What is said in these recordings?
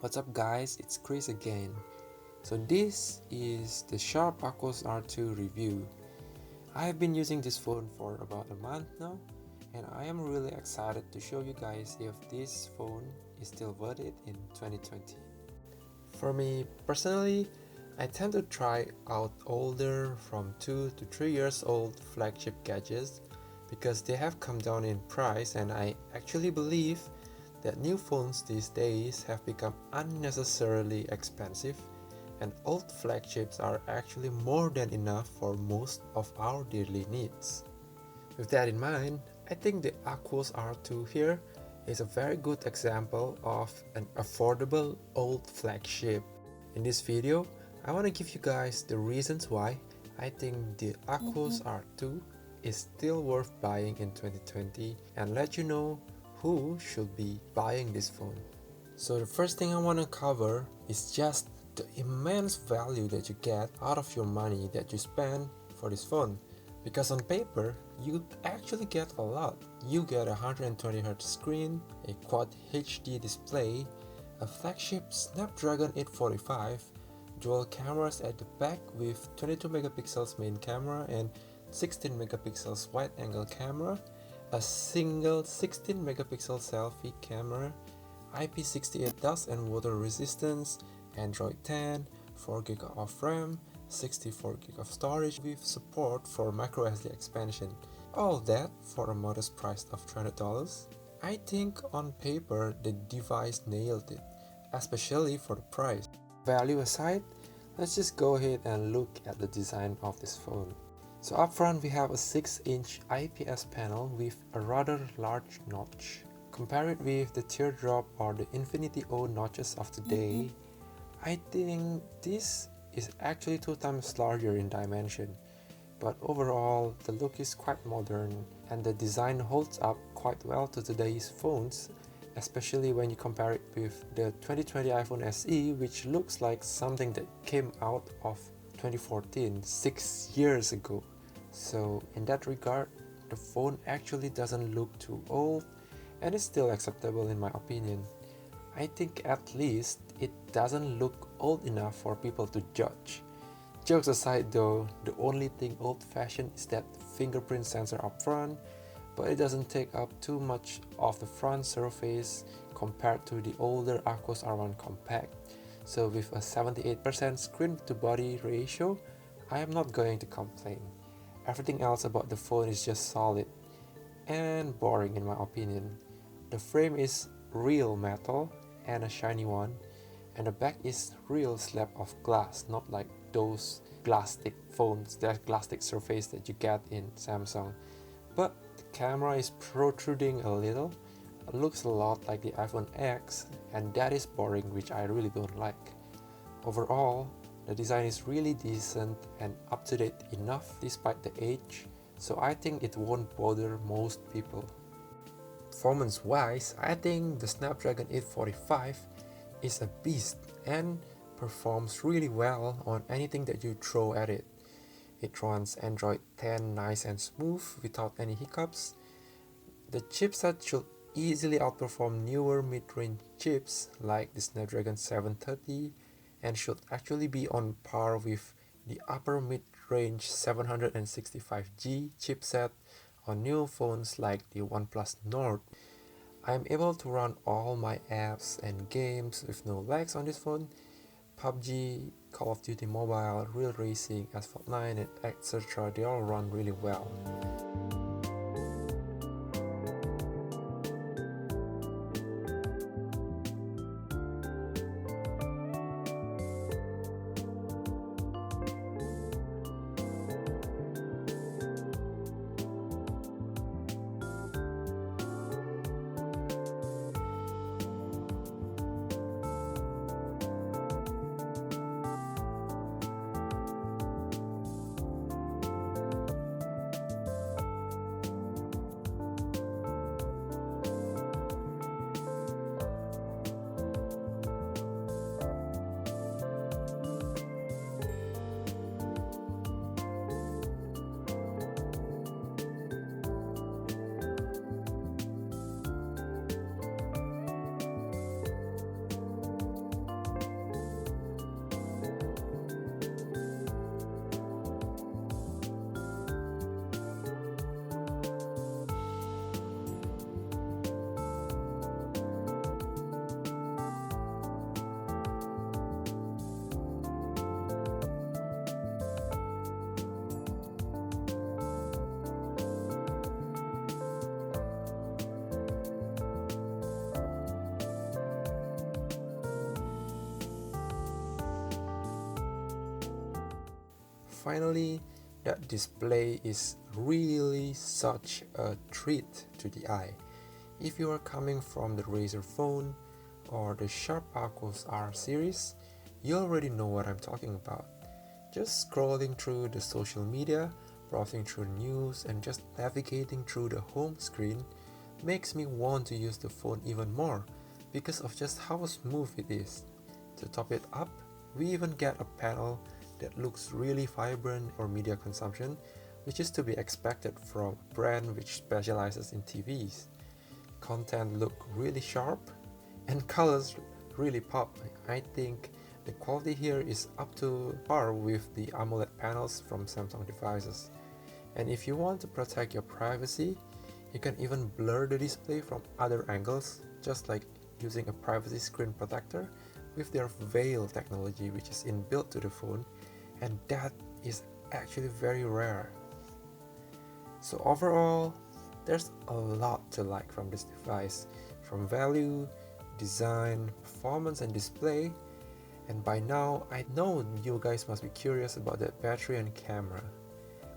What's up guys, it's Chris again. So this is the Sharp Aquos R2 review. I have been using this phone for about a month now, and I am really excited to show you guys if this phone is still worth it in 2020. For me personally, I tend to try out older from 2 to 3 years old flagship gadgets because they have come down in price, and I actually believe that new phones these days have become unnecessarily expensive, and old flagships are actually more than enough for most of our daily needs. With that in mind, I think the Aquos R2 here is a very good example of an affordable old flagship. In this video, I want to give you guys the reasons why I think the Aquos R2 is still worth buying in 2020 and let you know who should be buying this phone. So the first thing I want to cover is just the immense value that you get out of your money that you spend for this phone. Because on paper, you actually get a lot. You get a 120Hz screen, a Quad HD display, a flagship Snapdragon 845, dual cameras at the back with 22 megapixels main camera and 16 megapixels wide angle camera, a single 16 megapixel selfie camera, IP68 dust and water resistance, Android 10, 4GB of RAM, 64GB of storage with support for microSD expansion. All that for a modest price of $300. I think on paper the device nailed it, especially for the price. Value aside, let's just go ahead and look at the design of this phone. So up front we have a 6-inch IPS panel with a rather large notch. Compare it with the teardrop or the Infinity O notches of today, I think this is actually 2 times larger in dimension. But overall, the look is quite modern and the design holds up quite well to today's phones, especially when you compare it with the 2020 iPhone SE, which looks like something that came out of 2014, 6 years ago. So in that regard, the phone actually doesn't look too old and is still acceptable in my opinion. I think at least it doesn't look old enough for people to judge. Jokes aside though, the only thing old-fashioned is that fingerprint sensor up front, but it doesn't take up too much of the front surface compared to the older Aquos R1 Compact. So with a 78% screen to body ratio, I am not going to complain. Everything else about the phone is just solid and boring in my opinion. The frame is real metal and a shiny one, and the back is real slab of glass, not like those plastic phones, that plastic surface that you get in Samsung. But the camera is protruding a little. It looks a lot like the iPhone X, and that is boring, which I really don't like. Overall, the design is really decent and up to date enough despite the age, so I think it won't bother most people. Performance wise, I think the Snapdragon 845 is a beast and performs really well on anything that you throw at it. It runs Android 10 nice and smooth without any hiccups. The chipset should easily outperform newer mid-range chips like the Snapdragon 730 and should actually be on par with the upper mid-range 765G chipset on new phones like the OnePlus Nord. I am able to run all my apps and games with no lags on this phone. PUBG, Call of Duty Mobile, Real Racing, Asphalt 9 and etc. they all run really well. finally, that display is really such a treat to the eye. If you are coming from the Razer phone or the Sharp Aquos R series, you already know what I'm talking about. Just scrolling through the social media, browsing through news, and just navigating through the home screen makes me want to use the phone even more because of just how smooth it is. To top it up, we even get a panel that looks really vibrant for media consumption, which is to be expected from a brand which specializes in TVs. Content look really sharp and colors really pop. I think the quality here is up to par with the AMOLED panels from Samsung devices. And if you want to protect your privacy, you can even blur the display from other angles, just like using a privacy screen protector with their veil technology, which is inbuilt to the phone, and that is actually very rare. So overall, there's a lot to like from this device, from value, design, performance, and display. And by now, I know you guys must be curious about the battery and camera.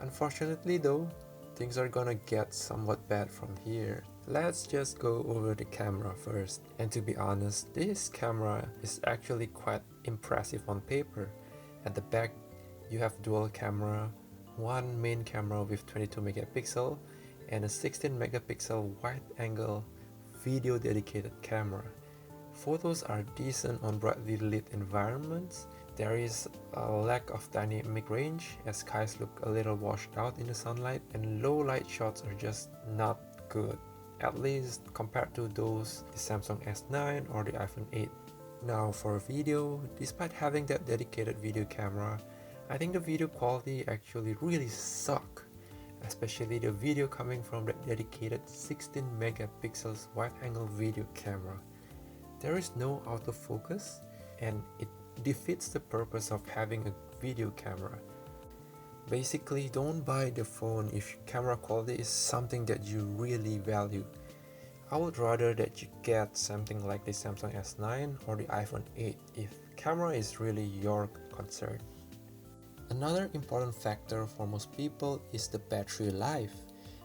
Unfortunately though, things are gonna get somewhat bad from here. Let's just go over the camera first. And to be honest, this camera is actually quite impressive on paper. At the back, you have dual camera, one main camera with 22 megapixel and a 16 megapixel wide angle video dedicated camera. Photos are decent on brightly lit environments. There is a lack of dynamic range as skies look a little washed out in the sunlight, and low light shots are just not good, at least compared to those the Samsung S9 or the iPhone 8. Now for video, despite having that dedicated video camera, I think the video quality actually really suck, especially the video coming from that dedicated 16 megapixels wide angle video camera. There is no autofocus and it defeats the purpose of having a video camera. Basically, don't buy the phone if camera quality is something that you really value. I would rather that you get something like the Samsung S9 or the iPhone 8 if camera is really your concern. Another important factor for most people is the battery life,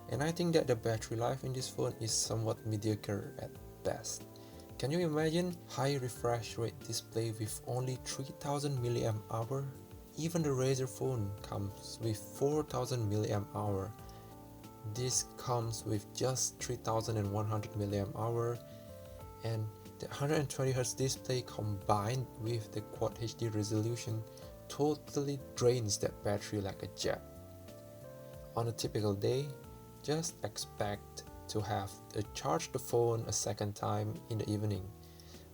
and I think that the battery life in this phone is somewhat mediocre at best. Can you imagine high refresh rate display with only 3000 mAh? Even the Razer phone comes with 4000 mAh. This comes with just 3100 mAh, and the 120Hz display combined with the Quad HD resolution totally drains that battery like a jet. On a typical day, just expect to have to charge the phone a second time in the evening,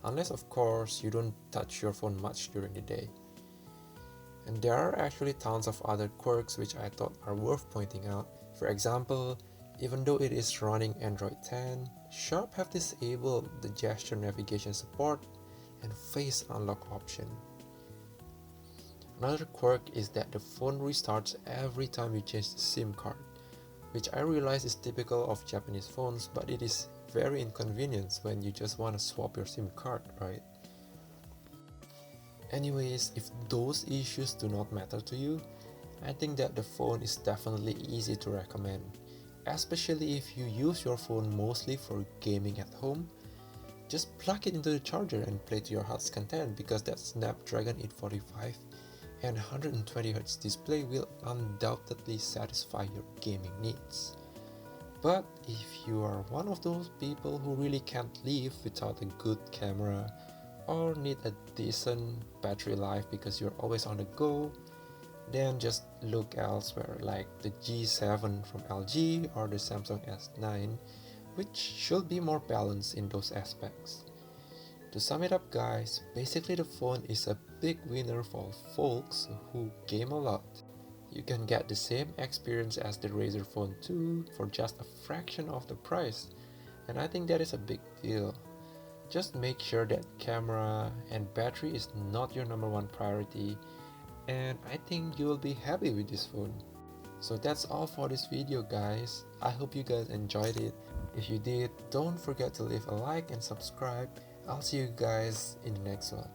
unless of course you don't touch your phone much during the day. And there are actually tons of other quirks which I thought are worth pointing out. For example, even though it is running Android 10, Sharp have disabled the gesture navigation support and face unlock option. Another quirk is that the phone restarts every time you change the SIM card, which I realize is typical of Japanese phones, but it is very inconvenient when you just want to swap your SIM card, right? Anyways, if those issues do not matter to you, I think that the phone is definitely easy to recommend, especially if you use your phone mostly for gaming at home. Just plug it into the charger and play to your heart's content, because that Snapdragon 845 and 120Hz display will undoubtedly satisfy your gaming needs. But if you are one of those people who really can't live without a good camera or need a decent battery life because you're always on the go, then just look elsewhere, like the G7 from LG or the Samsung S9, which should be more balanced in those aspects. To sum it up guys, basically the phone is a big winner for folks who game a lot. You can get the same experience as the Razer Phone 2 for just a fraction of the price, and I think that is a big deal. Just make sure that camera and battery is not your number one priority, and I think you will be happy with this phone. So that's all for this video guys. I hope you guys enjoyed it. If you did, don't forget to leave a like and subscribe. I'll see you guys in the next one.